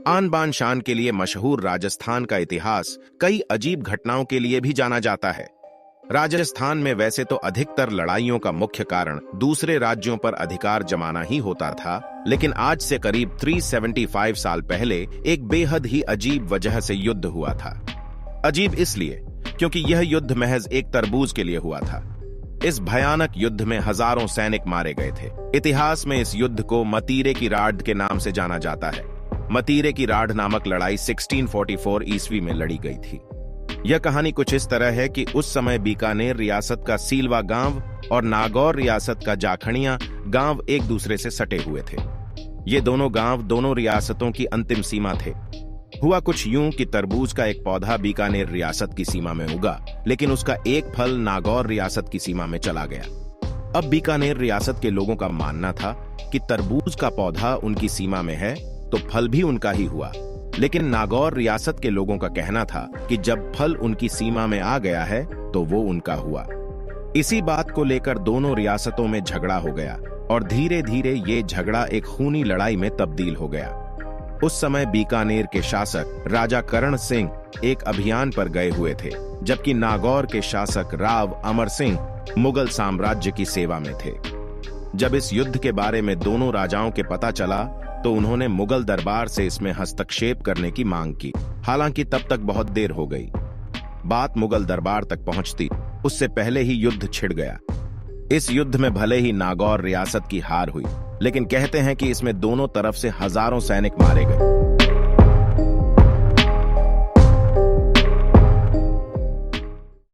आन बान शान के लिए मशहूर राजस्थान का इतिहास कई अजीब घटनाओं के लिए भी जाना जाता है। राजस्थान में वैसे तो अधिकतर लड़ाइयों का मुख्य कारण दूसरे राज्यों पर अधिकार जमाना ही होता था, लेकिन आज से करीब 375 साल पहले एक बेहद ही अजीब वजह से युद्ध हुआ था। अजीब इसलिए क्योंकि यह युद्ध महज एक तरबूज के लिए हुआ था। इस भयानक युद्ध में हजारों सैनिक मारे गए थे। इतिहास में इस युद्ध को मतीरे की राढ़ के नाम से जाना जाता है। मतीरे की राढ़ नामक लड़ाई 1644 ईस्वी में लड़ी गई थी। यह कहानी कुछ इस तरह है कि उस समय बीकानेर रियासत का सीलवा गांव और नागौर रियासत का जाखड़िया गांव एक दूसरे से सटे हुए थे। ये दोनों गांव दोनों रियासतों की अंतिम सीमा थे। हुआ कुछ यूं कि तरबूज का एक पौधा बीकानेर रियासत की सीमा में उगा, लेकिन उसका एक फल नागौर रियासत की सीमा में चला गया। अब बीकानेर रियासत के लोगों का मानना था कि तरबूज का पौधा उनकी सीमा में है तो फल भी उनका ही हुआ, लेकिन नागौर रियासत के लोगों का कहना था कि जब फल उनकी सीमा में आ गया है तो वो उनका हुआ। इसी बात को लेकर दोनों रियासतों में झगड़ा हो गया और धीरे धीरे ये झगड़ा एक खूनी लड़ाई में तब्दील हो गया। उस समय बीकानेर के शासक राजा करण सिंह एक अभियान पर गए हुए थे, जबकि नागौर के शासक राव अमर सिंह मुगल साम्राज्य की सेवा में थे। जब इस युद्ध के बारे में दोनों राजाओं के पता चला तो उन्होंने मुगल दरबार से इसमें हस्तक्षेप करने की मांग की। हालांकि तब तक बहुत देर हो गई। बात मुगल दरबार तक पहुंचती उससे पहले ही युद्ध छिड़ गया। इस युद्ध में भले ही नागौर रियासत की हार हुई, लेकिन कहते हैं कि इसमें दोनों तरफ से हजारों सैनिक मारे गए।